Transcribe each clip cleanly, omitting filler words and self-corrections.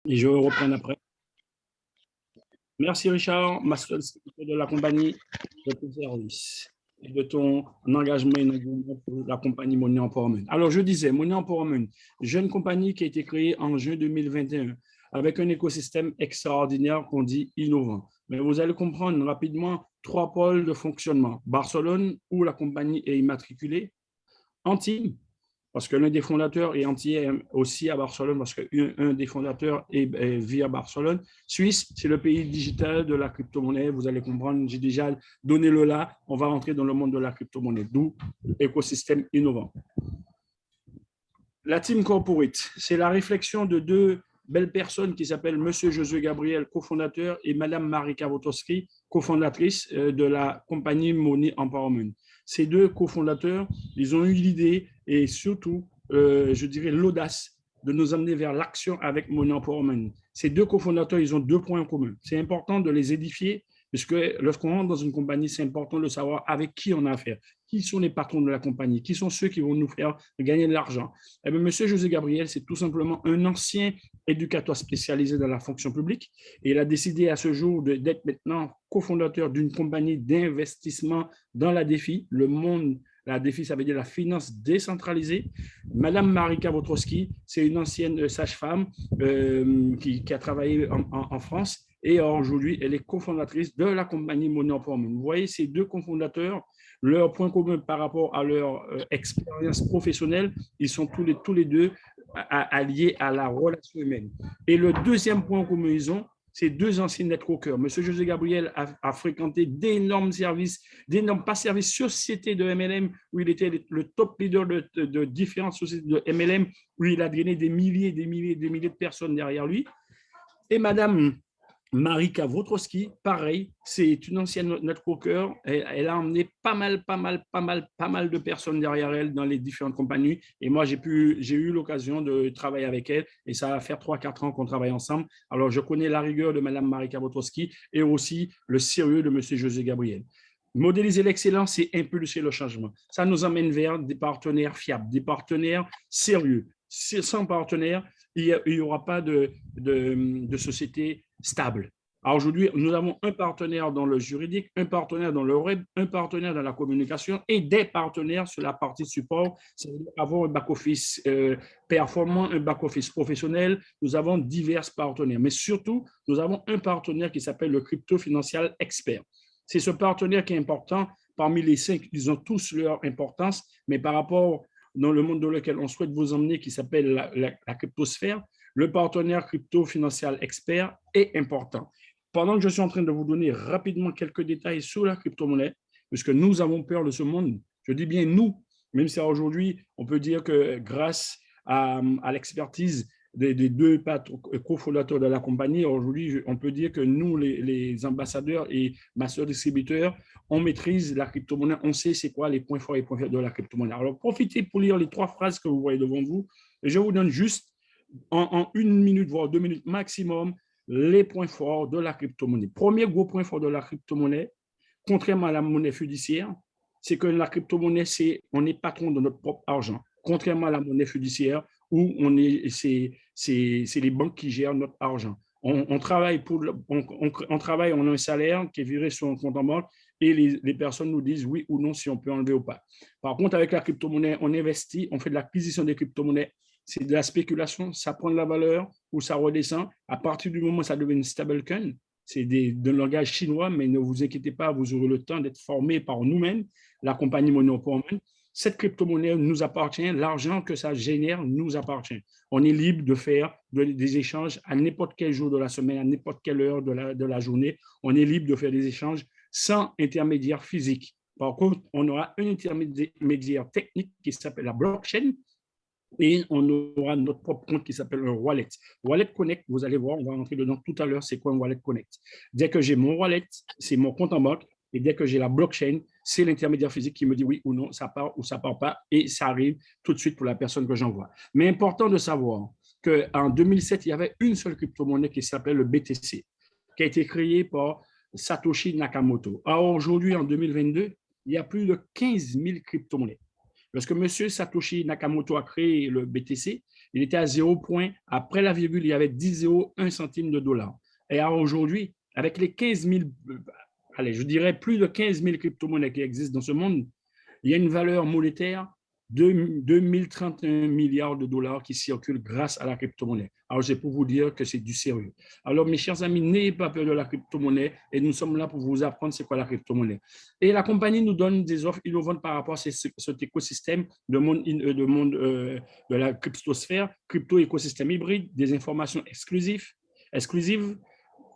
Et je reprends après. Merci Richard, master de la compagnie de ton service et de ton engagement et engagement pour la compagnie Money Empowerment. Alors, je disais, Money Empowerment, jeune compagnie qui a été créée en juin 2021 avec un écosystème extraordinaire qu'on dit innovant. Mais vous allez comprendre rapidement trois pôles de fonctionnement. Barcelone, où la compagnie est immatriculée, Antibes, parce que l'un des fondateurs est antillais aussi à Barcelone, parce qu'un des fondateurs vit à Barcelone. Suisse, c'est le pays digital de la crypto-monnaie. Vous allez comprendre, j'ai déjà donné le là. On va rentrer dans le monde de la crypto-monnaie, d'où l'écosystème innovant. La team corporate, c'est la réflexion de deux belles personnes qui s'appellent Monsieur Josué Gabriel, cofondateur, et Madame Marika Wotowski, cofondatrice de la compagnie Money Empowerment. Ces deux cofondateurs, ils ont eu l'idée et surtout, je dirais, l'audace de nous amener vers l'action avec Money Empowerment. Ces deux cofondateurs, ils ont deux points en commun. C'est important de les édifier, puisque lorsqu'on rentre dans une compagnie, c'est important de savoir avec qui on a affaire. Qui sont les patrons de la compagnie? Qui sont ceux qui vont nous faire gagner de l'argent? Eh bien, Monsieur José Gabriel, c'est tout simplement un ancien éducateur spécialisé dans la fonction publique. Et il a décidé à ce jour d'être maintenant cofondateur d'une compagnie d'investissement dans la défi, le monde. La défi, ça veut dire la finance décentralisée. Madame Marika Wotowski, c'est une ancienne sage-femme qui a travaillé en France et aujourd'hui, elle est cofondatrice de la compagnie Money Empowerment. Vous voyez, ces deux cofondateurs, leur point commun par rapport à leur expérience professionnelle, ils sont tous les deux alliés à la relation humaine. Et le deuxième point commun, ils ont, c'est deux anciens networkers. Monsieur José Gabriel a fréquenté d'énormes services, d'énormes, pas services, sociétés de MLM, où il était le top leader de différentes sociétés de MLM, où il a drainé des milliers, des milliers, des milliers de personnes derrière lui. Et Madame Marika Wotowski, pareil, c'est une ancienne networker. Elle a emmené pas mal de personnes derrière elle dans les différentes compagnies. Et moi, j'ai eu l'occasion de travailler avec elle. Et ça va faire 3-4 ans qu'on travaille ensemble. Alors, je connais la rigueur de Mme Marika Wotowski et aussi le sérieux de M. José Gabriel. Modéliser l'excellence, c'est impulser le changement. Ça nous amène vers des partenaires fiables, des partenaires sérieux. Sans partenaires, il n'y aura pas de société stable. Alors aujourd'hui, nous avons un partenaire dans le juridique, un partenaire dans le web, un partenaire dans la communication et des partenaires sur la partie support. C'est-à-dire avoir un back-office performant, un back-office professionnel. Nous avons divers partenaires. Mais surtout, nous avons un partenaire qui s'appelle le Crypto Financial Expert. C'est ce partenaire qui est important. Parmi les 5, ils ont tous leur importance, mais par rapport dans le monde dans lequel on souhaite vous emmener, qui s'appelle la cryptosphère, le partenaire Crypto Financial Expert est important. Pendant que je suis en train de vous donner rapidement quelques détails sur la crypto-monnaie, puisque nous avons peur de ce monde, je dis bien nous, même si aujourd'hui, on peut dire que grâce à l'expertise des deux cofondateurs de la compagnie, aujourd'hui, on peut dire que nous, les ambassadeurs et masters distributeurs, on maîtrise la crypto-monnaie, on sait c'est quoi les points forts et points faibles de la crypto-monnaie. Alors, profitez pour lire les 3 phrases que vous voyez devant vous. Et je vous donne juste en 1 minute, voire 2 minutes maximum, les points forts de la crypto-monnaie. Premier gros point fort de la crypto-monnaie, contrairement à la monnaie fiduciaire, c'est que la crypto-monnaie, on est patron de notre propre argent. Contrairement à la monnaie fiduciaire, où c'est les banques qui gèrent notre argent. On travaille, on travaille, on a un salaire qui est viré sur un compte en banque et les personnes nous disent oui ou non si on peut enlever ou pas. Par contre, avec la crypto-monnaie, on investit, on fait de l'acquisition des crypto-monnaies. C'est de la spéculation, ça prend de la valeur ou ça redescend. À partir du moment où ça devient une stablecoin, c'est de langage chinois, mais ne vous inquiétez pas, vous aurez le temps d'être formé par nous-mêmes, la compagnie Money Empowerment. Cette crypto-monnaie nous appartient, l'argent que ça génère nous appartient. On est libre de faire des échanges à n'importe quel jour de la semaine, à n'importe quelle heure de la journée. On est libre de faire des échanges sans intermédiaire physique. Par contre, on aura un intermédiaire technique qui s'appelle la blockchain, et on aura notre propre compte qui s'appelle un wallet. Wallet Connect, vous allez voir, on va rentrer dedans tout à l'heure, c'est quoi un wallet Connect. Dès que j'ai mon wallet, c'est mon compte en banque, et dès que j'ai la blockchain, c'est l'intermédiaire physique qui me dit oui ou non, ça part ou ça part pas, et ça arrive tout de suite pour la personne que j'envoie. Mais important de savoir qu'en 2007, il y avait une seule crypto-monnaie qui s'appelle le BTC, qui a été créée par Satoshi Nakamoto. Alors aujourd'hui, en 2022, il y a plus de 15 000 crypto-monnaies. Lorsque M. Satoshi Nakamoto a créé le BTC, Il était à 0 point. Après la virgule, il y avait 10,01 centimes de dollar. Et alors aujourd'hui, avec les 15 000, allez, je dirais plus de 15 000 crypto-monnaies qui existent dans ce monde, il y a une valeur monétaire de 2031 milliards de dollars qui circulent grâce à la crypto-monnaie. Alors, c'est pour vous dire que c'est du sérieux. Alors, mes chers amis, n'ayez pas peur de la crypto-monnaie et nous sommes là pour vous apprendre c'est quoi la crypto-monnaie. Et la compagnie nous donne des offres innovantes par rapport à cet écosystème de la cryptosphère, crypto-écosystème hybride, des informations exclusives,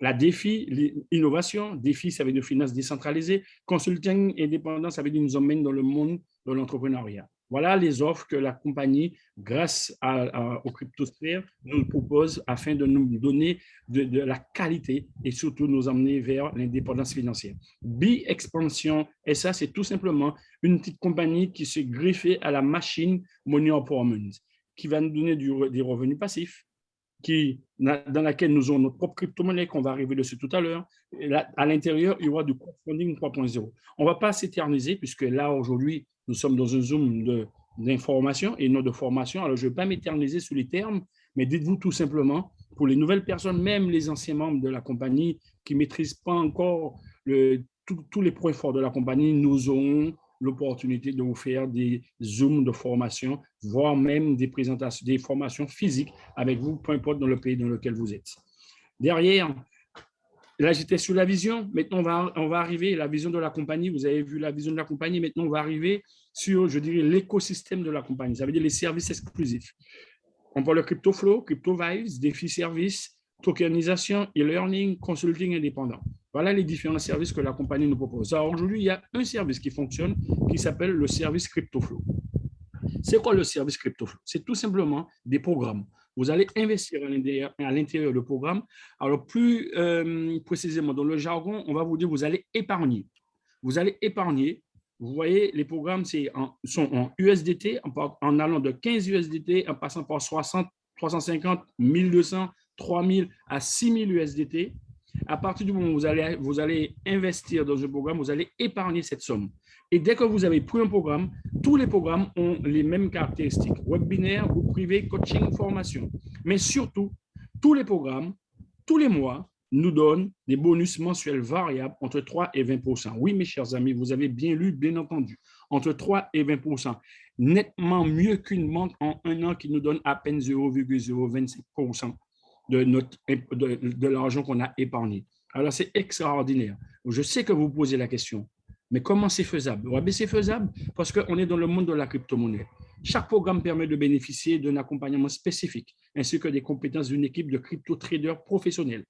la défi, l'innovation, défi, ça veut dire finance décentralisée, consulting indépendant, ça veut dire nous emmène dans le monde de l'entrepreneuriat. Voilà les offres que la compagnie, grâce aux cryptosphères, nous propose afin de nous donner de la qualité et surtout nous emmener vers l'indépendance financière. B-Expansion, et ça, c'est tout simplement une petite compagnie qui se greffe à la machine Money Empowerment, qui va nous donner des revenus passifs, dans laquelle nous avons notre propre crypto-monnaie, qu'on va arriver dessus tout à l'heure. À l'intérieur, il y aura du crowdfunding 3.0. On ne va pas s'éterniser, puisque là, aujourd'hui, nous sommes dans un zoom d'information et non de formation. Alors, je ne vais pas m'éterniser sur les termes, mais dites-vous tout simplement, pour les nouvelles personnes, même les anciens membres de la compagnie qui ne maîtrisent pas encore tous les points forts de la compagnie, nous aurons l'opportunité de vous faire des zooms de formation, voire même des présentations, des formations physiques avec vous, peu importe dans le pays dans lequel vous êtes. Derrière, là, j'étais sur la vision. Maintenant, on va arriver, la vision de la compagnie. Vous avez vu la vision de la compagnie. Maintenant, on va arriver sur, je dirais, l'écosystème de la compagnie. Ça veut dire les services exclusifs. On parle de CryptoFlow, CryptoVibes, défi services, tokenisation, e-learning, consulting indépendant. Voilà les différents services que la compagnie nous propose. Alors aujourd'hui, il y a un service qui fonctionne qui s'appelle le service CryptoFlow. C'est quoi le service CryptoFlow? C'est tout simplement des programmes. Vous allez investir à l'intérieur du programme. Alors plus précisément dans le jargon, on va vous dire vous allez épargner. Vous allez épargner. Vous voyez, les programmes sont en USDT, en allant de 15 USDT, en passant par 60, 350, 1200, 3000 à 6000 USDT. À partir du moment où vous allez investir dans un programme, vous allez épargner cette somme. Et dès que vous avez pris un programme, tous les programmes ont les mêmes caractéristiques, webinaire, groupe privé, coaching, formation. Mais surtout, tous les programmes, tous les mois, nous donnent des bonus mensuels variables entre 3 et 20%. Oui, mes chers amis, vous avez bien lu, bien entendu, entre 3 et 20%. Nettement mieux qu'une banque en un an qui nous donne à peine 0,025% de l'argent qu'on a épargné. Alors, c'est extraordinaire. Je sais que vous posez la question, mais comment c'est faisable? Ouais, c'est faisable parce qu'on est dans le monde de la crypto-monnaie. Chaque programme permet de bénéficier d'un accompagnement spécifique, ainsi que des compétences d'une équipe de crypto-traders professionnels.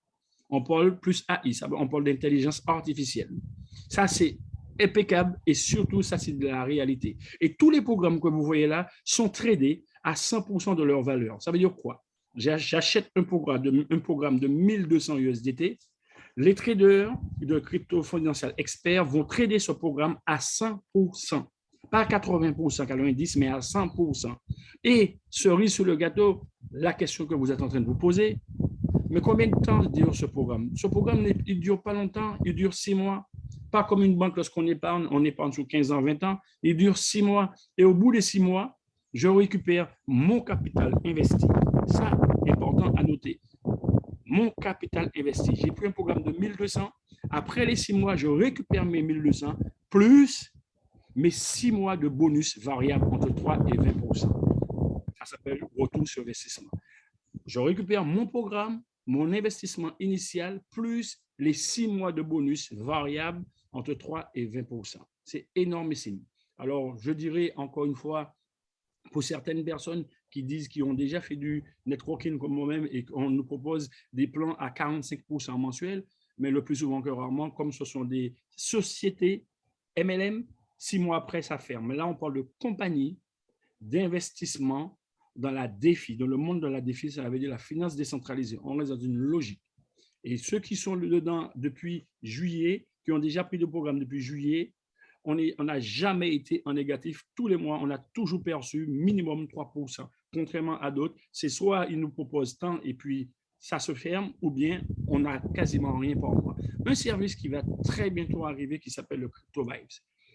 On parle plus AI, on parle d'intelligence artificielle. Ça, c'est impeccable et surtout, ça, c'est de la réalité. Et tous les programmes que vous voyez là sont tradés à 100% de leur valeur. Ça veut dire quoi? J'achète un programme de 1200 USDT. Les traders de crypto financial experts vont trader ce programme à 100%. Pas à 80%, 90%, mais à 100%. Et cerise sur le gâteau, la question que vous êtes en train de vous poser, mais combien de temps dure ce programme? Ce programme, il ne dure pas longtemps, il dure 6 mois. Pas comme une banque lorsqu'on épargne, on épargne sur 15 ans, 20 ans, il dure 6 mois. Et au bout des 6 mois, je récupère mon capital investi. Ça, important à noter. Mon capital investi. J'ai pris un programme de 1200. Après les 6 mois, je récupère mes 1200 plus mes 6 mois de bonus variables entre 3 et 20%. Ça s'appelle retour sur investissement. Je récupère mon programme, mon investissement initial, plus les 6 mois de bonus variables entre 3 et 20%. C'est énormissime. Alors, je dirais encore une fois, pour certaines personnes qui ont déjà fait du networking comme moi-même et qu'on nous propose des plans à 45% mensuels, mais le plus souvent que rarement, comme ce sont des sociétés MLM, 6 mois après, ça ferme. Là, on parle de compagnie d'investissement dans la défi, dans le monde de la défi, ça veut dire la finance décentralisée. On reste dans une logique. Et ceux qui sont dedans depuis juillet, qui ont déjà pris le programme depuis juillet, on n'a jamais été en négatif. Tous les mois, on a toujours perçu minimum 3%. Contrairement à d'autres, c'est soit ils nous proposent tant et puis ça se ferme, ou bien on n'a quasiment rien par mois. Un service qui va très bientôt arriver qui s'appelle le CryptoVibes.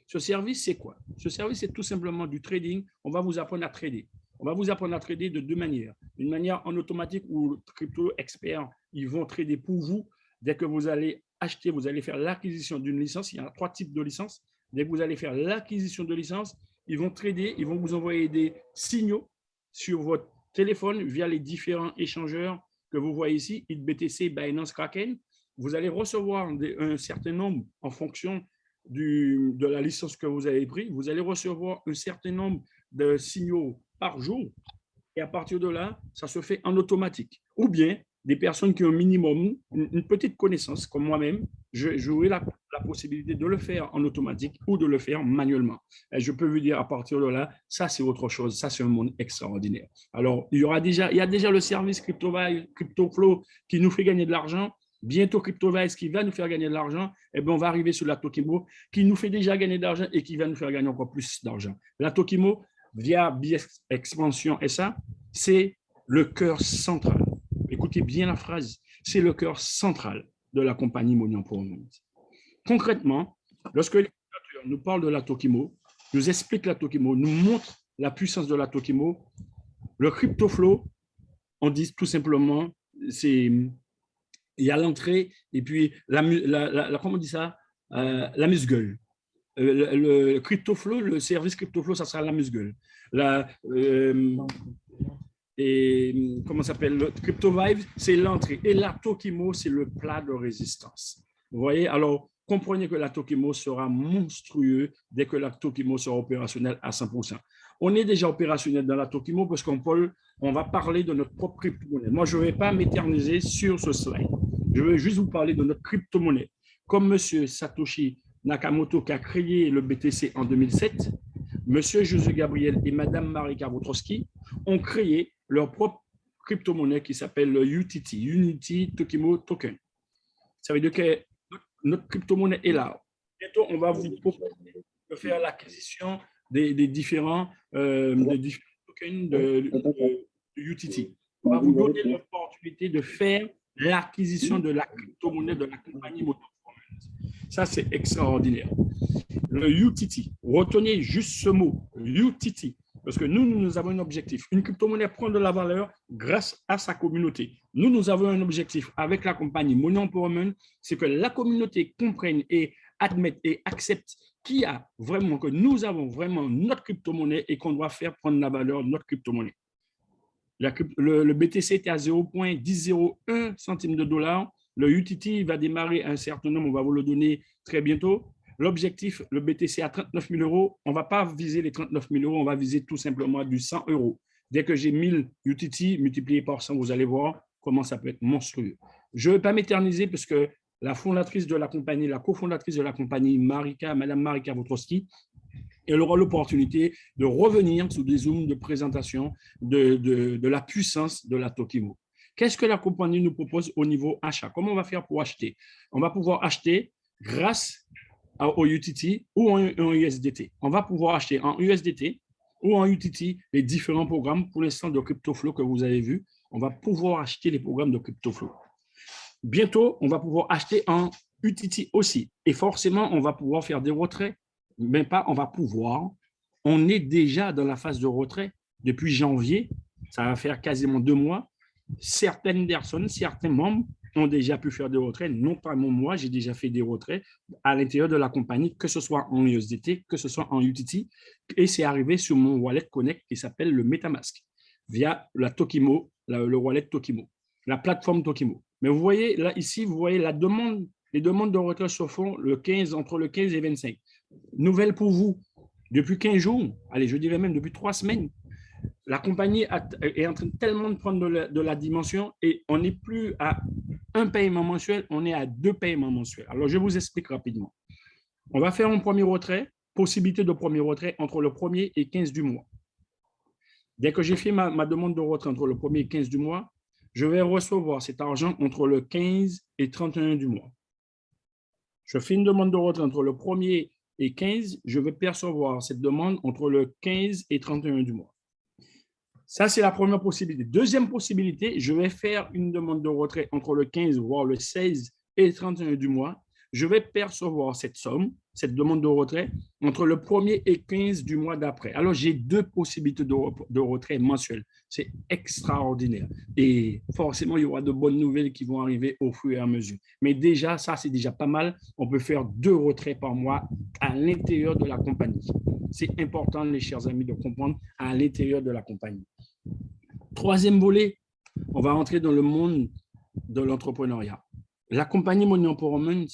Ce service, c'est quoi? Ce service, c'est tout simplement du trading. On va vous apprendre à trader. On va vous apprendre à trader de deux manières. Une manière en automatique où crypto experts, ils vont trader pour vous. Dès que vous allez acheter, vous allez faire l'acquisition d'une licence. Il y a 3 types de licences. Dès que vous allez faire l'acquisition de licence, ils vont trader, ils vont vous envoyer des signaux sur votre téléphone via les différents échangeurs que vous voyez ici, BTC, Binance, Kraken. Vous allez recevoir un certain nombre en fonction de la licence que vous avez prise. Vous allez recevoir un certain nombre de signaux par jour. Et à partir de là, ça se fait en automatique. Ou bien, des personnes qui ont un minimum, une petite connaissance, comme moi-même, j'aurai la possibilité de le faire en automatique ou de le faire manuellement. Et je peux vous dire, à partir de là, ça, c'est autre chose. Ça, c'est un monde extraordinaire. Alors, il y a déjà le service CryptoFlow qui nous fait gagner de l'argent. Bientôt, CryptoVice qui va nous faire gagner de l'argent, et bien on va arriver sur la Tokimo qui nous fait déjà gagner de l'argent et qui va nous faire gagner encore plus d'argent. La Tokimo, via Expansion SA, c'est le cœur central. Écoutez bien la phrase, c'est le cœur central de la compagnie Money Empowerment. Concrètement, lorsque les créateurs nous parlent de la Tokimo, nous expliquent la Tokimo, nous montrent la puissance de la Tokimo, le CryptoFlow, on dit tout simplement, il y a l'entrée et puis comment on dit ça, la musgueule. Le CryptoFlow, le service CryptoFlow, ça sera la musgueule. Et comment ça s'appelle, le CryptoVive, c'est l'entrée. Et la Tokimo, c'est le plat de résistance. Vous voyez, alors comprenez que la Tokimo sera monstrueux dès que la Tokimo sera opérationnelle à 100%. On est déjà opérationnel dans la Tokimo parce qu'on va parler de notre propre crypto-monnaie. Moi, je ne vais pas m'éterniser sur ce slide. Je vais juste vous parler de notre crypto-monnaie. Comme M. Satoshi Nakamoto qui a créé le BTC en 2007, M. José Gabriel et Mme Marika Wojcicki ont créé leur propre crypto-monnaie qui s'appelle le UTT, Unity Tokimo Token. Ça veut dire que notre crypto-monnaie est là. Bientôt, on va vous proposer de faire l'acquisition des différents tokens de UTT. On va vous donner l'opportunité de faire l'acquisition de la crypto-monnaie de la compagnie Money Empowerment. Ça, c'est extraordinaire. Le UTT, retenez juste ce mot, UTT, parce que nous avons un objectif. Une crypto-monnaie prend de la valeur grâce à sa communauté. Nous avons un objectif avec la compagnie Money Empowerment, c'est que la communauté comprenne et admette et accepte que nous avons vraiment notre crypto-monnaie et qu'on doit faire prendre la valeur de notre crypto-monnaie. Le BTC était à 0,1001 centime de dollar. Le UTT va démarrer à un certain nombre, on va vous le donner très bientôt. L'objectif, le BTC à 39 000 euros, on ne va pas viser les 39 000 euros, on va viser tout simplement du 100 euros. Dès que j'ai 1000 UTT multiplié par 100, vous allez voir comment ça peut être monstrueux. Je ne vais pas m'éterniser parce que la fondatrice de la compagnie, la cofondatrice de la compagnie, Mme Marika Wojcicki, elle aura l'opportunité de revenir sous des zooms de présentation de la puissance de la Tokimo. Qu'est-ce que la compagnie nous propose au niveau achat? Comment on va faire pour acheter? On va pouvoir acheter grâce au UTT ou en USDT. On va pouvoir acheter en USDT ou en UTT les différents programmes pour l'instant de CryptoFlow que vous avez vu. On va pouvoir acheter les programmes de CryptoFlow. Bientôt, on va pouvoir acheter en UTT aussi. Et forcément, on va pouvoir faire des retraits. Mais pas, on va pouvoir. On est déjà dans la phase de retrait depuis janvier. Ça va faire quasiment 2 mois. Certaines personnes, certains membres ont déjà pu faire des retraits, non pas moi, j'ai déjà fait des retraits à l'intérieur de la compagnie, que ce soit en USDT, que ce soit en UTT, et c'est arrivé sur mon wallet Connect qui s'appelle le MetaMask, via la Tokimo, le wallet Tokimo, la plateforme Tokimo. Mais vous voyez, là, ici, vous voyez les demandes de retrait se font entre le 15 et 25. Nouvelle pour vous, depuis 15 jours, allez, je dirais même depuis 3 semaines, la compagnie est en train tellement de prendre de la dimension et on n'est plus à un paiement mensuel, on est à 2 paiements mensuels. Alors, je vous explique rapidement. On va faire un premier retrait, possibilité de premier retrait entre le 1er et 15 du mois. Dès que j'ai fait ma demande de retrait entre le 1er et 15 du mois, je vais recevoir cet argent entre le 15 et 31 du mois. Je fais une demande de retrait entre le 1er et 15, je vais percevoir cette demande entre le 15 et 31 du mois. Ça, c'est la première possibilité. Deuxième possibilité, je vais faire une demande de retrait entre le 15, voire le 16 et le 31 du mois. je vais percevoir cette somme, cette demande de retrait, entre le 1er et 15 du mois d'après. Alors, j'ai deux possibilités de retrait mensuel. C'est extraordinaire. Et forcément, il y aura de bonnes nouvelles qui vont arriver au fur et à mesure. Mais déjà, ça, c'est déjà pas mal. On peut faire 2 retraits par mois à l'intérieur de la compagnie. C'est important, les chers amis, de comprendre à l'intérieur de la compagnie. Troisième volet, on va entrer dans le monde de l'entrepreneuriat. La compagnie Money Empowerment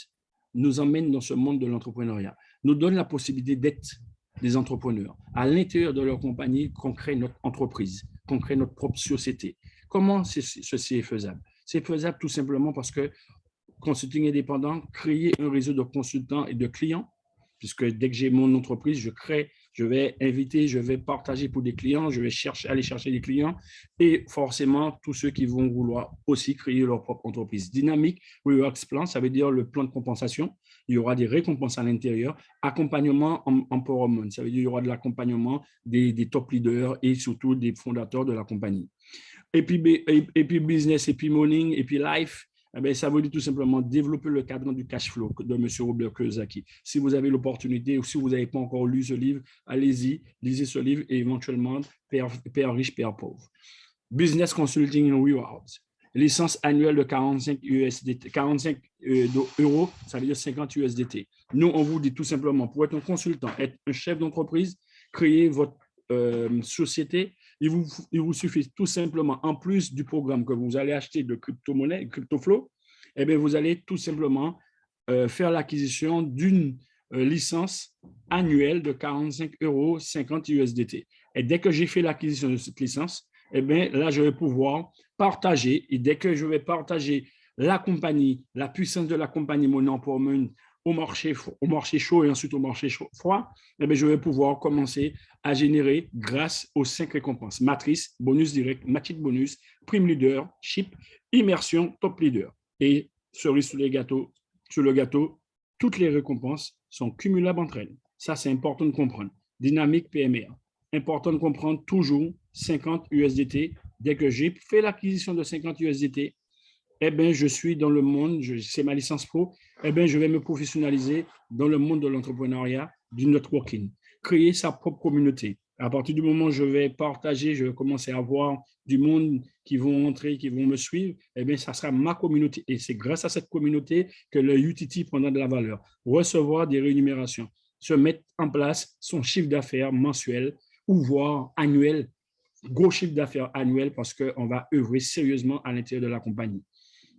nous emmène dans ce monde de l'entrepreneuriat, nous donne la possibilité d'être des entrepreneurs. À l'intérieur de leur compagnie, qu'on crée notre entreprise, qu'on crée notre propre société. Comment ceci est faisable? C'est faisable tout simplement parce que consulting indépendant, créer un réseau de consultants et de clients, puisque dès que j'ai mon entreprise, je vais inviter, je vais partager pour des clients, je vais aller chercher des clients et forcément tous ceux qui vont vouloir aussi créer leur propre entreprise. Dynamique Reworks Plan, ça veut dire le plan de compensation. Il y aura des récompenses à l'intérieur. Accompagnement empowerment, ça veut dire qu'il y aura de l'accompagnement des top leaders et surtout des fondateurs de la compagnie. Et puis business, et puis morning, et puis life. Eh bien, ça veut dire tout simplement développer le cadre du cash flow de M. Robert Kiyosaki. Si vous avez l'opportunité ou si vous n'avez pas encore lu ce livre, allez-y, lisez ce livre et éventuellement Père riche, Père pauvre. Business Consulting and Rewards. Licence annuelle de 45 euros, ça veut dire 50 USDT. Nous, on vous dit tout simplement, pour être un consultant, être un chef d'entreprise, créer votre société, il vous suffit tout simplement, en plus du programme que vous allez acheter de crypto-monnaie, CryptoFlow, eh bien, vous allez tout simplement faire l'acquisition d'une licence annuelle de 45 euros, 50 USDT. Et dès que j'ai fait l'acquisition de cette licence, eh bien, là, je vais pouvoir partager. Et dès que je vais partager la compagnie, la puissance de la compagnie Money Empowerment au marché chaud et ensuite au marché froid, eh bien, je vais pouvoir commencer à générer grâce aux 5 récompenses. Matrice, bonus direct, matching bonus, prime leader, chip, immersion, top leader. Et cerise sur le gâteau, toutes les récompenses sont cumulables entre elles. Ça, c'est important de comprendre. Dynamique PMR. Important de comprendre toujours 50 USDT. Dès que j'ai fait l'acquisition de 50 USDT, eh bien, je suis dans le monde, c'est ma licence pro, eh bien, je vais me professionnaliser dans le monde de l'entrepreneuriat, du networking, créer sa propre communauté. À partir du moment où je vais partager, je vais commencer à avoir du monde qui vont entrer, qui vont me suivre, eh bien, ça sera ma communauté. Et c'est grâce à cette communauté que le UTT prendra de la valeur. Recevoir des rémunérations, se mettre en place son chiffre d'affaires mensuel ou voire annuel, gros chiffre d'affaires annuel parce qu'on va œuvrer sérieusement à l'intérieur de la compagnie.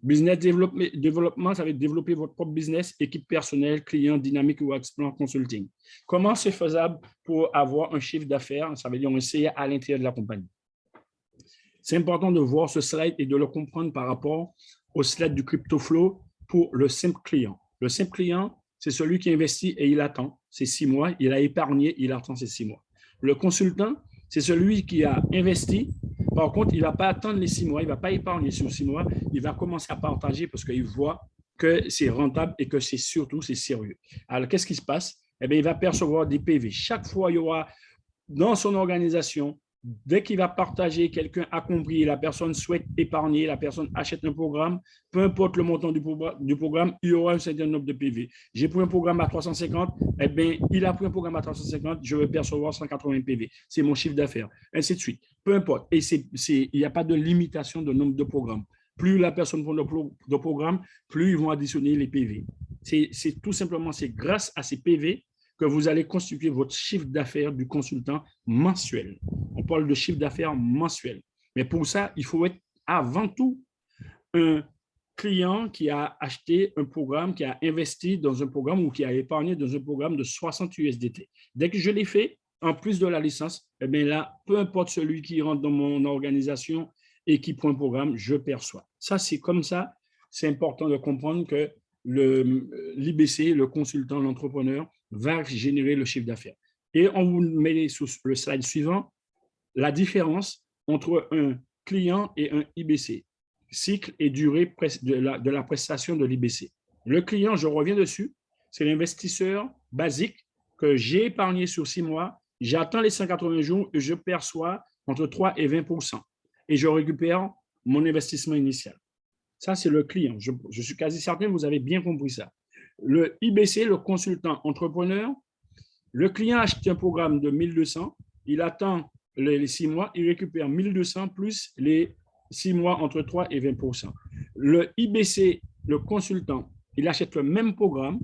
Business développement, ça veut développer votre propre business, équipe personnelle, client, dynamique ou plan consulting. Comment c'est faisable pour avoir un chiffre d'affaires? Ça veut dire on essaye à l'intérieur de la compagnie. C'est important de voir ce slide et de le comprendre par rapport au slide du CryptoFlow pour le simple client. Le simple client, c'est celui qui investit et il attend. C'est 6 mois. Il a épargné, il attend ces 6 mois. Le consultant, c'est celui qui a investi. Par contre, il ne va pas attendre les 6 mois, il ne va pas épargner sur 6 mois, il va commencer à partager parce qu'il voit que c'est rentable et que c'est surtout, c'est sérieux. Alors, qu'est-ce qui se passe? Eh bien, il va percevoir des PV. Chaque fois, il y aura dans son organisation, dès qu'il va partager, quelqu'un a compris, la personne souhaite épargner, la personne achète un programme, peu importe le montant du programme, il y aura un certain nombre de PV. J'ai pris un programme à 350, eh bien, il a pris un programme à 350, je vais percevoir 180 PV. C'est mon chiffre d'affaires, ainsi de suite. Peu importe. Et il n'y a pas de limitation de nombre de programmes. Plus la personne prend de programme, plus ils vont additionner les PV. C'est tout simplement, c'est grâce à ces PV que vous allez constituer votre chiffre d'affaires du consultant mensuel. On parle de chiffre d'affaires mensuel. Mais pour ça, il faut être avant tout un client qui a acheté un programme, qui a investi dans un programme ou qui a épargné dans un programme de 60 USDT. Dès que je l'ai fait, en plus de la licence, eh bien là, peu importe celui qui rentre dans mon organisation et qui prend un programme, je perçois. Ça, c'est comme ça. C'est important de comprendre que l'IBC, le consultant, l'entrepreneur, va générer le chiffre d'affaires. Et on vous met sur le slide suivant la différence entre un client et un IBC, cycle et durée de la prestation de l'IBC. Le client, je reviens dessus, c'est l'investisseur basique que j'ai épargné sur 6 mois, j'attends les 180 jours et je perçois entre 3 et 20%. Et je récupère mon investissement initial. Ça, c'est le client. Je suis quasi certain que vous avez bien compris ça. Le IBC, le consultant entrepreneur, le client achète un programme de 1200, il attend les 6 mois, il récupère 1200 plus les 6 mois entre 3 et 20%. Le IBC, le consultant, il achète le même programme.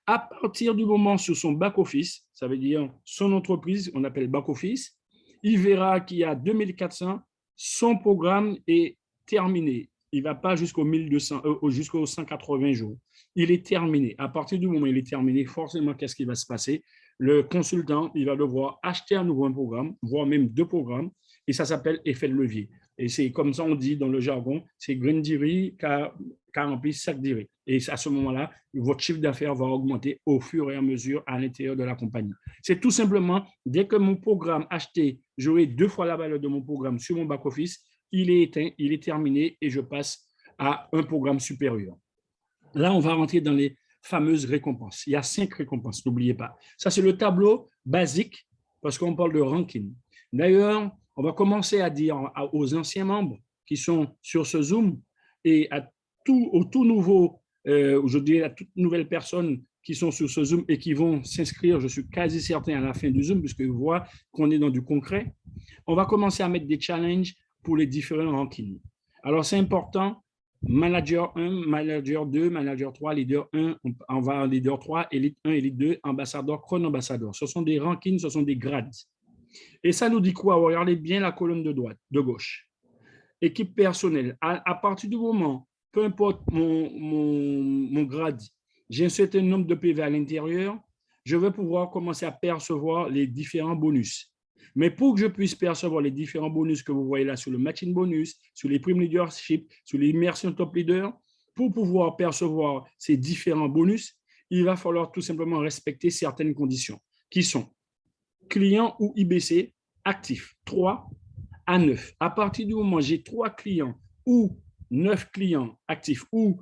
À partir du moment sur son back-office, ça veut dire son entreprise, on appelle back-office, il verra qu'il y a 2400, son programme est terminé. Il ne va pas jusqu'aux 1200, jusqu'aux 180 jours. Il est terminé. À partir du moment où il est terminé, forcément, qu'est-ce qui va se passer? Le consultant, il va devoir acheter à nouveau un programme, voire même 2 programmes, et ça s'appelle effet de levier. Et c'est comme ça on dit dans le jargon, c'est grain d'iri qu'a rempli sac d'iri. Et à ce moment-là, votre chiffre d'affaires va augmenter au fur et à mesure à l'intérieur de la compagnie. C'est tout simplement, dès que mon programme acheté, j'aurai 2 fois la valeur de mon programme sur mon back-office, il est éteint, il est terminé et je passe à un programme supérieur. Là, on va rentrer dans les fameuses récompenses. Il y a 5 récompenses, n'oubliez pas. Ça, c'est le tableau basique parce qu'on parle de ranking. D'ailleurs, on va commencer à dire aux anciens membres qui sont sur ce Zoom et aux tout nouveaux, je dirais à toutes nouvelles personnes qui sont sur ce Zoom et qui vont s'inscrire, je suis quasi certain à la fin du Zoom, puisqu'ils voient qu'on est dans du concret. On va commencer à mettre des challenges pour les différents rankings. Alors, c'est important, manager 1, manager 2, manager 3, leader 1, on va en leader 3, élite 1, élite 2, ambassadeur, chrono-ambassadeur. Ce sont des rankings, ce sont des grades. Et ça nous dit quoi? Regardez bien la colonne de gauche. Équipe personnelle. À partir du moment, peu importe mon grade, j'ai un certain nombre de PV à l'intérieur, je vais pouvoir commencer à percevoir les différents bonus. Mais pour que je puisse percevoir les différents bonus que vous voyez là sur le matching bonus, sur les primes leadership, sur l'immersion top leader, pour pouvoir percevoir ces différents bonus, il va falloir tout simplement respecter certaines conditions qui sont client ou IBC actif 3 à 9. À partir du moment où j'ai 3 clients ou 9 clients actifs ou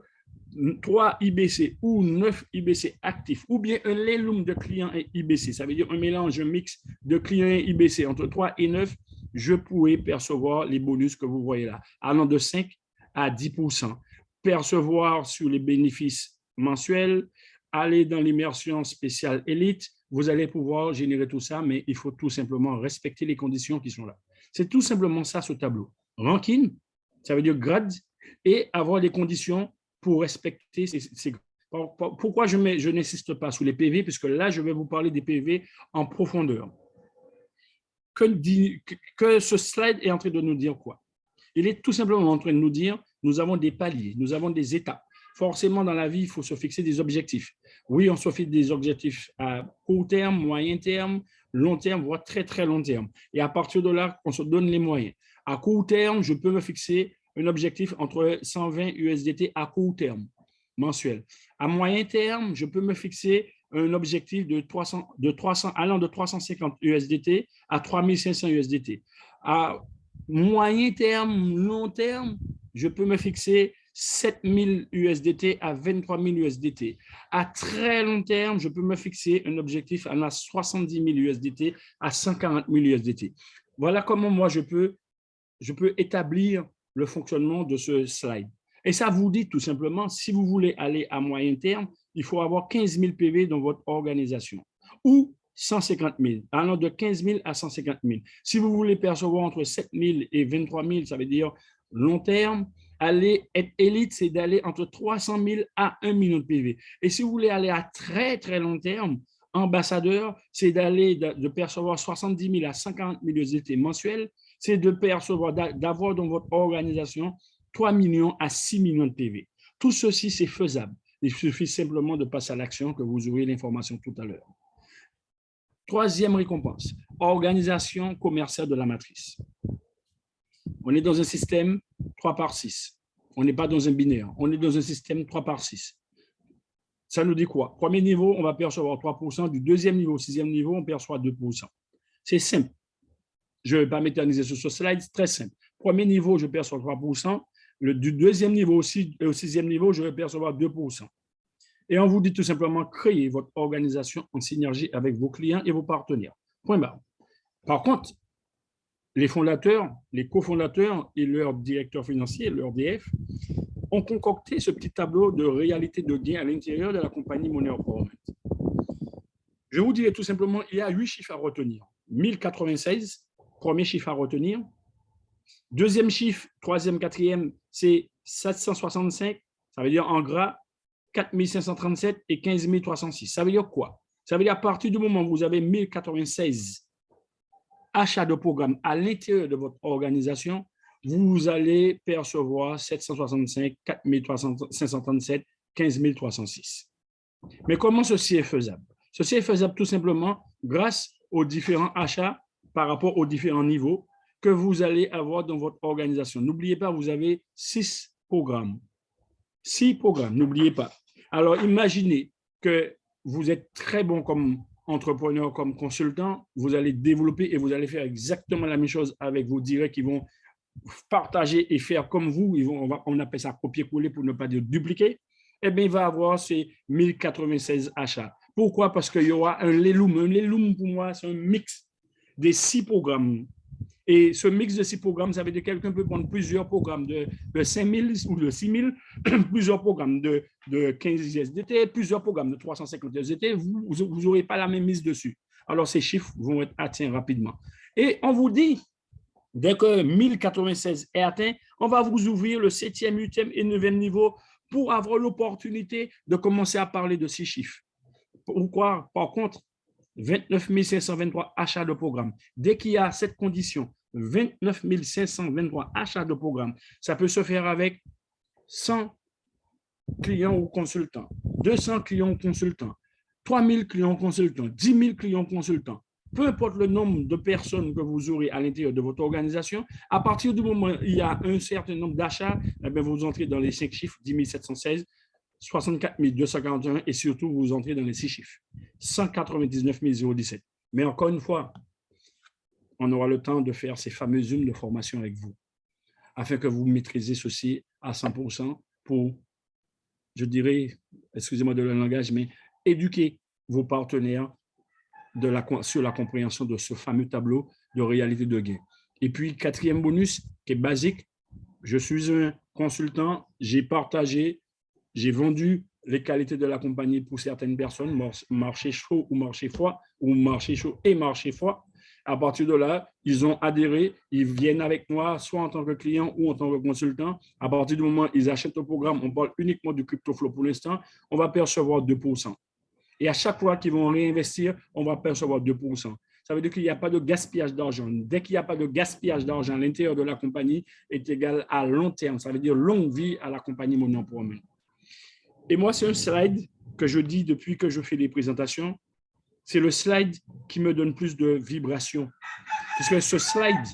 3 IBC ou 9 IBC actifs ou bien un lélum de clients et IBC, ça veut dire un mélange, un mix de clients et IBC entre 3 et 9, je pourrais percevoir les bonus que vous voyez là, allant de 5 à 10%. Percevoir sur les bénéfices mensuels, aller dans l'immersion spéciale élite, vous allez pouvoir générer tout ça, mais il faut tout simplement respecter les conditions qui sont là. C'est tout simplement ça, ce tableau. Ranking, ça veut dire grade, et avoir les conditions pour respecter ces pourquoi je n'insiste pas sur les PV, puisque là, je vais vous parler des PV en profondeur. Que ce slide est en train de nous dire quoi? Il est tout simplement en train de nous dire, nous avons des paliers, nous avons des étapes. Forcément, dans la vie, il faut se fixer des objectifs. Oui, on se fixe des objectifs à court terme, moyen terme, long terme, voire très, très long terme. Et à partir de là, on se donne les moyens. À court terme, je peux me fixer un objectif entre 120 USDT à court terme, mensuel. À moyen terme, je peux me fixer un objectif allant de 350 USDT à 3500 USDT. À moyen terme, long terme, je peux me fixer 7000 USDT à 23 000 USDT. À très long terme, je peux me fixer un objectif à 70 000 USDT à 140 000 USDT. Voilà comment moi, je peux établir le fonctionnement de ce slide. Et ça vous dit tout simplement, si vous voulez aller à moyen terme, il faut avoir 15 000 PV dans votre organisation ou 150 000, allant de 15 000 à 150 000. Si vous voulez percevoir entre 7 000 et 23 000, ça veut dire long terme. Aller être élite, c'est d'aller entre 300 000 à 1 million de PV. Et si vous voulez aller à très, très long terme, ambassadeur, c'est de percevoir 70 000 à 50 000 USDT mensuels, c'est de percevoir, d'avoir dans votre organisation 3 millions à 6 millions de PV. Tout ceci, c'est faisable. Il suffit simplement de passer à l'action, que vous aurez l'information tout à l'heure. Troisième récompense, organisation commerciale de la matrice. On est dans un système 3 par 6. On n'est pas dans un binaire. On est dans un système 3 par 6. Ça nous dit quoi? Premier niveau, on va percevoir 3%. Du deuxième niveau au sixième niveau, on perçoit 2%. C'est simple. Je ne vais pas m'éterniser sur ce slide, c'est très simple. Premier niveau, je perçois 3%. Du deuxième niveau au sixième niveau, je vais percevoir 2%. Et on vous dit tout simplement, créez votre organisation en synergie avec vos clients et vos partenaires. Point barre. Par contre, les fondateurs, les cofondateurs et leurs directeurs financiers, leur DF, ont concocté ce petit tableau de réalité de gain à l'intérieur de la compagnie Money Empowerment. Je vous dirais tout simplement, il y a 8 chiffres à retenir. 1096, premier chiffre à retenir. Deuxième chiffre, troisième, quatrième, c'est 765, ça veut dire en gras 4537 et 15306. Ça veut dire quoi? Ça veut dire à partir du moment où vous avez 1096 achats de programmes à l'intérieur de votre organisation, vous allez percevoir 765, 4537, 15306. Mais comment ceci est faisable? Ceci est faisable tout simplement grâce aux différents achats par rapport aux différents niveaux que vous allez avoir dans votre organisation. N'oubliez pas, vous avez 6 programmes. 6 programmes, n'oubliez pas. Alors, imaginez que vous êtes très bon comme entrepreneur, comme consultant, vous allez développer et vous allez faire exactement la même chose avec vos directs qui vont partager et faire comme vous. On appelle ça copier-coller pour ne pas dire dupliquer. Eh bien, il va avoir ces 1096 achats. Pourquoi? Parce qu'il y aura un Leloom. Un Leloom, pour moi, c'est un mix des 6 programmes. Et ce mix de 6 programmes, ça veut dire que quelqu'un peut prendre plusieurs programmes de 5 000 ou de 6 000, plusieurs programmes de 15 USDT, plusieurs programmes de 350 USDT. Vous n'aurez pas la même mise dessus. Alors, ces chiffres vont être atteints rapidement. Et on vous dit, dès que 1096 est atteint, on va vous ouvrir le 7e, 8e et 9e niveau pour avoir l'opportunité de commencer à parler de ces chiffres. Pourquoi? Par contre, 29 523 achats de programme. Dès qu'il y a cette condition, 29 523 achats de programme, ça peut se faire avec 100 clients ou consultants, 200 clients ou consultants, 3000 clients consultants, 10 000 clients consultants. Peu importe le nombre de personnes que vous aurez à l'intérieur de votre organisation, à partir du moment où il y a un certain nombre d'achats, eh bien, vous entrez dans les 5 chiffres, 10 716, 64 241 et surtout, vous entrez dans les 6 chiffres, 199 017. Mais encore une fois, on aura le temps de faire ces fameuses zooms de formation avec vous, afin que vous maîtrisez ceci à 100% pour, je dirais, excusez-moi de le langage, mais éduquer vos partenaires sur la compréhension de ce fameux tableau de réalité de gain. Et puis, quatrième bonus, qui est basique, je suis un consultant, j'ai partagé, j'ai vendu les qualités de la compagnie pour certaines personnes, marché chaud ou marché froid, ou marché chaud et marché froid. À partir de là, ils ont adhéré, ils viennent avec moi, soit en tant que client ou en tant que consultant. À partir du moment où ils achètent le programme, on parle uniquement du CryptoFlow pour l'instant, on va percevoir 2%. Et à chaque fois qu'ils vont réinvestir, on va percevoir 2%. Ça veut dire qu'il n'y a pas de gaspillage d'argent. Dès qu'il n'y a pas de gaspillage d'argent, l'intérieur de la compagnie est égal à long terme. Ça veut dire longue vie à la compagnie Money Empowerment. Et moi, c'est un slide que je dis depuis que je fais des présentations. C'est le slide qui me donne plus de vibration. Parce que ce slide,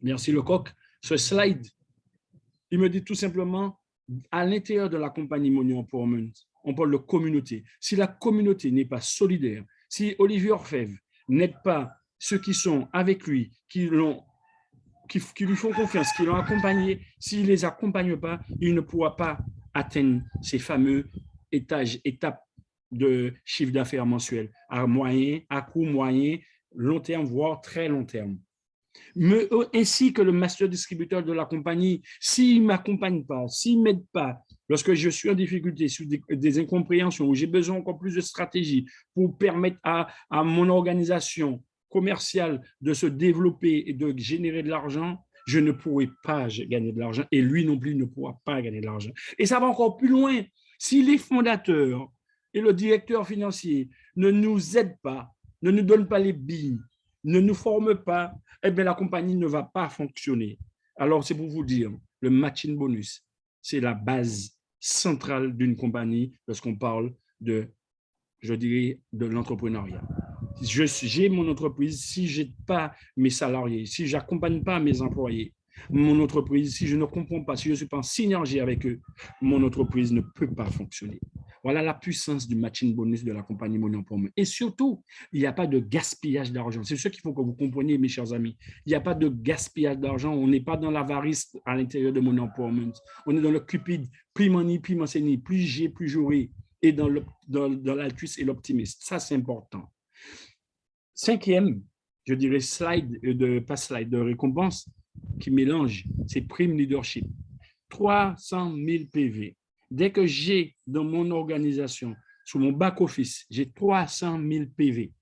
merci Lecoq, ce slide, il me dit tout simplement, à l'intérieur de la compagnie Money Empowerment, on parle de communauté. Si la communauté n'est pas solidaire, si Olivier Orfèvre n'aide pas ceux qui sont avec lui, qui lui font confiance, qui l'ont accompagné, s'il ne les accompagne pas, il ne pourra pas atteindre ces fameux étapes de chiffre d'affaires mensuel à moyen, à court, moyen, long terme, voire très long terme. Mais ainsi que le master distributeur de la compagnie, s'il ne m'accompagne pas, s'il ne m'aide pas, lorsque je suis en difficulté sur des incompréhensions, où j'ai besoin encore plus de stratégie pour permettre à mon organisation commerciale de se développer et de générer de l'argent, je ne pourrai pas gagner de l'argent et lui non plus ne pourra pas gagner de l'argent. Et ça va encore plus loin. Si les fondateurs et le directeur financier ne nous aident pas, ne nous donnent pas les billes, ne nous forment pas, eh bien, la compagnie ne va pas fonctionner. Alors, c'est pour vous dire, le matching bonus, c'est la base centrale d'une compagnie lorsqu'on parle de, je dirais, de l'entrepreneuriat. J'ai mon entreprise, si je n'aide pas mes salariés, si je n'accompagne pas mes employés, mon entreprise, si je ne comprends pas, si je ne suis pas en synergie avec eux, mon entreprise ne peut pas fonctionner. Voilà la puissance du matching bonus de la compagnie Money Empowerment. Et surtout, il n'y a pas de gaspillage d'argent. C'est ce qu'il faut que vous compreniez, mes chers amis. Il n'y a pas de gaspillage d'argent. On n'est pas dans l'avarice à l'intérieur de Money Empowerment. On est dans le cupide, plus money, plus m'enseigner, plus j'ai, plus j'aurai, et dans l'altruisme et l'optimisme. Ça, c'est important. Cinquième, je dirais pas slide de récompense qui mélange, c'est Prime Leadership. 300 000 PV. Dès que j'ai dans mon organisation, sur mon back-office, j'ai 300 000 PV,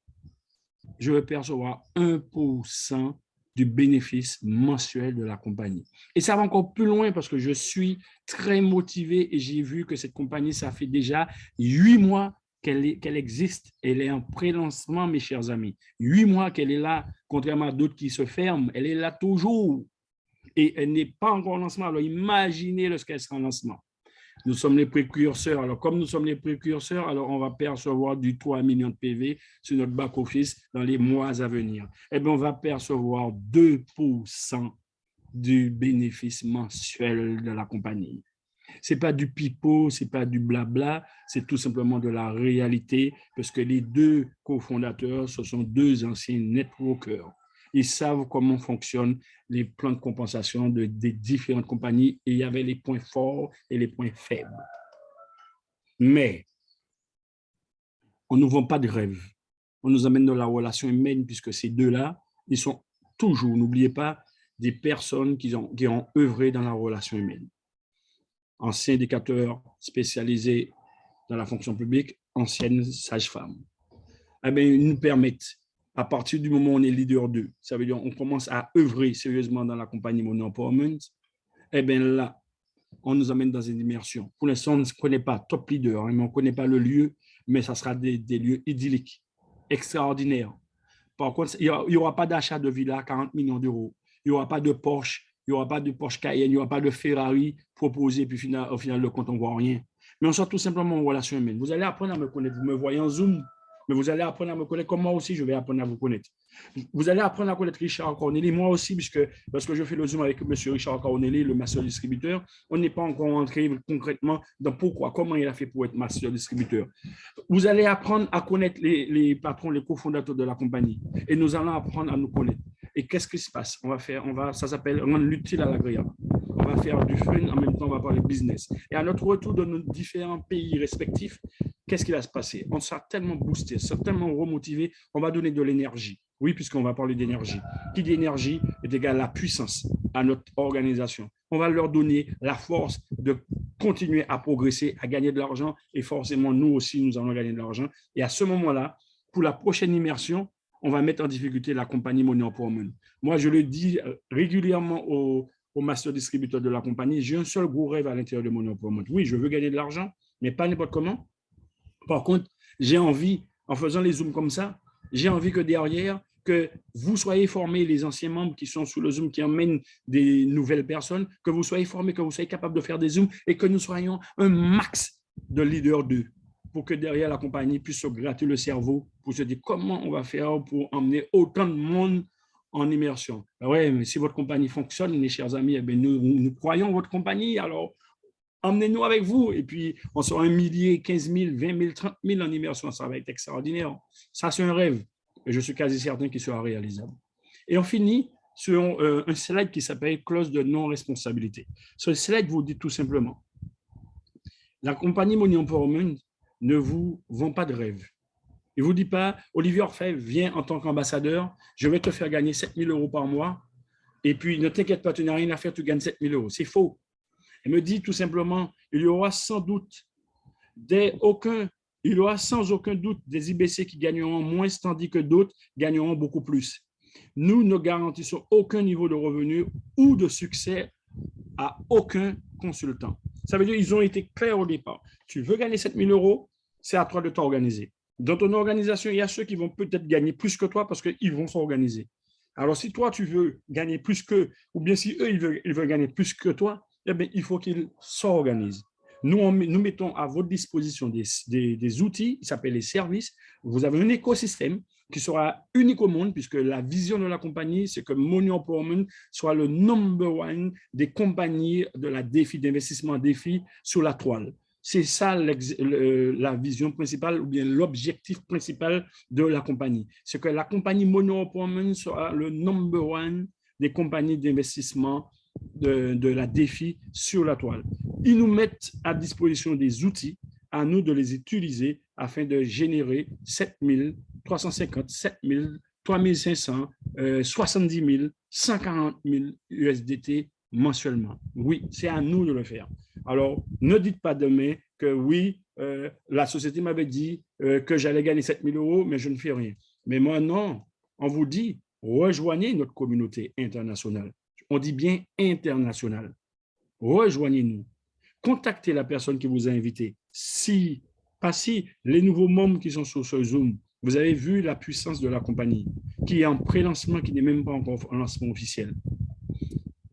je vais percevoir 1% du bénéfice mensuel de la compagnie. Et ça va encore plus loin parce que je suis très motivé et j'ai vu que cette compagnie, ça fait déjà 8 mois qu'elle existe. Elle est en pré-lancement, mes chers amis. 8 mois qu'elle est là, contrairement à d'autres qui se ferment. Elle est là toujours. Et elle n'est pas encore en lancement. Alors imaginez lorsqu'elle sera en lancement. Nous sommes les précurseurs. Alors, comme nous sommes les précurseurs, alors on va percevoir du 3 millions de PV sur notre back-office dans les mois à venir. Eh bien, on va percevoir 2% du bénéfice mensuel de la compagnie. Ce n'est pas du pipeau, ce n'est pas du blabla, c'est tout simplement de la réalité parce que les deux cofondateurs, ce sont deux anciens networkers. Ils savent comment fonctionnent les plans de compensation des différentes compagnies et il y avait les points forts et les points faibles. Mais on ne nous vend pas de rêve. On nous amène dans la relation humaine puisque ces deux-là, ils sont toujours, n'oubliez pas, des personnes qui ont œuvré dans la relation humaine. Anciens éducateurs spécialisés dans la fonction publique, anciennes sages-femmes. Eh bien, ils nous permettent, à partir du moment où on est leader d'eux, ça veut dire qu'on commence à œuvrer sérieusement dans la compagnie Money Empowerment, eh bien là, on nous amène dans une immersion. Pour l'instant, on ne connaît pas top leader, mais on ne connaît pas le lieu, mais ça sera des lieux idylliques, extraordinaires. Par contre, il n'y aura pas d'achat de villa à 40 millions d'euros. Il n'y aura pas de Porsche, il n'y aura pas de Porsche Cayenne, il n'y aura pas de Ferrari proposé, puis au final, le compte, on ne voit rien. Mais on sort tout simplement en relation humaine. Vous allez apprendre à me connaître. Vous me voyez en Zoom, mais vous allez apprendre à me connaître comme moi aussi, je vais apprendre à vous connaître. Vous allez apprendre à connaître Richard Corneli, moi aussi, puisque lorsque je fais le Zoom avec M. Richard Corneli, le master distributeur, on n'est pas encore entré concrètement dans pourquoi, comment il a fait pour être master distributeur. Vous allez apprendre à connaître les patrons, les cofondateurs de la compagnie, et nous allons apprendre à nous connaître. Et qu'est-ce qui se passe? Ça s'appelle rendre l'utile à l'agréable. On va faire du fun, en même temps, on va parler business. Et à notre retour dans nos différents pays respectifs, qu'est-ce qui va se passer? On sera tellement boosté, on sera tellement remotivé, on va donner de l'énergie. Oui, puisqu'on va parler d'énergie. Qui dit énergie est égal à la puissance à notre organisation. On va leur donner la force de continuer à progresser, à gagner de l'argent, et forcément, nous aussi, nous allons gagner de l'argent. Et à ce moment-là, pour la prochaine immersion, on va mettre en difficulté la compagnie Money Empowerment. Moi, je le dis régulièrement aux master distributeurs de la compagnie, j'ai un seul gros rêve à l'intérieur de Money Empowerment. Oui, je veux gagner de l'argent, mais pas n'importe comment. Par contre, j'ai envie, en faisant les Zooms comme ça, j'ai envie que derrière, que vous soyez formés, les anciens membres qui sont sous le Zoom, qui emmènent des nouvelles personnes, que vous soyez formés, que vous soyez capables de faire des Zooms et que nous soyons un max de leaders d'eux pour que derrière la compagnie puisse se gratter le cerveau pour se dire comment on va faire pour emmener autant de monde en immersion. Oui, mais si votre compagnie fonctionne, mes chers amis, eh bien, nous croyons votre compagnie, alors emmenez-nous avec vous. Et puis, on sera 1 millier, 15 000, 20 000, 30 000 en immersion. Ça va être extraordinaire. Ça, c'est un rêve. Et je suis quasi certain qu'il sera réalisable. Et on finit sur un slide qui s'appelle clause de non-responsabilité. Ce slide vous dit tout simplement, la compagnie Money Empowerment ne vous vend pas de rêve. Il ne vous dit pas, Olivier Orfèvre, viens en tant qu'ambassadeur, je vais te faire gagner 7 000 euros par mois. Et puis, ne t'inquiète pas, tu n'as rien à faire, tu gagnes 7 000 euros. C'est faux. Elle me dit tout simplement, il y aura sans doute il y aura sans aucun doute des IBC qui gagneront moins, tandis que d'autres gagneront beaucoup plus. Nous ne garantissons aucun niveau de revenu ou de succès à aucun consultant. Ça veut dire qu'ils ont été clairs au départ. Tu veux gagner 7 000 euros, c'est à toi de t'organiser. Dans ton organisation, il y a ceux qui vont peut-être gagner plus que toi parce qu'ils vont s'organiser. Alors, si toi, tu veux gagner plus qu'eux, ou bien si eux, ils veulent gagner plus que toi, eh bien, il faut qu'ils s'organisent. Nous mettons à votre disposition des outils, ils s'appellent les services. Vous avez un écosystème qui sera unique au monde, puisque la vision de la compagnie, c'est que Money Empowerment soit le number one des compagnies de la défi, d'investissement défi sur la toile. C'est ça la vision principale ou bien l'objectif principal de la compagnie. C'est que la compagnie Money Empowerment soit le number one des compagnies d'investissement de la défi sur la toile. Ils nous mettent à disposition des outils, à nous de les utiliser afin de générer 7 000, 350, 7 000, 3 500, 70 000, 140 000 USDT mensuellement. Oui, c'est à nous de le faire. Alors, ne dites pas demain que oui, la société m'avait dit que j'allais gagner 7 000 euros, mais je ne fais rien. Mais moi, non. On vous dit, rejoignez notre communauté internationale. On dit bien internationale. Rejoignez-nous. Contactez la personne qui vous a invité. Si, pas si, les nouveaux membres qui sont sur ce Zoom, vous avez vu la puissance de la compagnie, qui est en pré-lancement, qui n'est même pas encore en lancement officiel.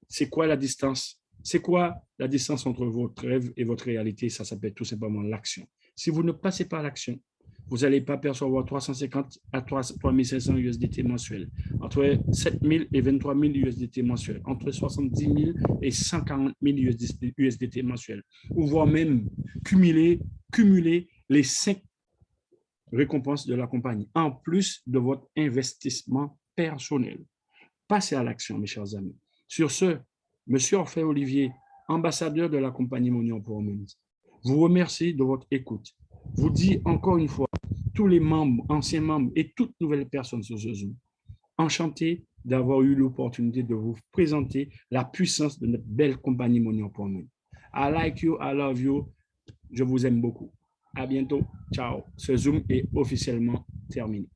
C'est quoi la distance? C'est quoi la distance entre votre rêve et votre réalité? Ça s'appelle tout simplement l'action. Si vous ne passez pas à l'action, vous n'allez pas percevoir 350 à 3500 USDT mensuels, entre 7 000 et 23 000 USDT mensuels, entre 70 000 et 140 000 USDT mensuels, ou voire même cumuler les 5 récompenses de la compagnie, en plus de votre investissement personnel. Passez à l'action, mes chers amis. Sur ce, M. Orphée Olivier, ambassadeur de la compagnie Money Empowerment, vous remercie de votre écoute. Vous dit encore une fois, tous les membres, anciens membres et toutes nouvelles personnes sur ce Zoom, enchanté d'avoir eu l'opportunité de vous présenter la puissance de notre belle compagnie Money Empowerment. I like you, I love you. Je vous aime beaucoup. À bientôt. Ciao. Ce Zoom est officiellement terminé.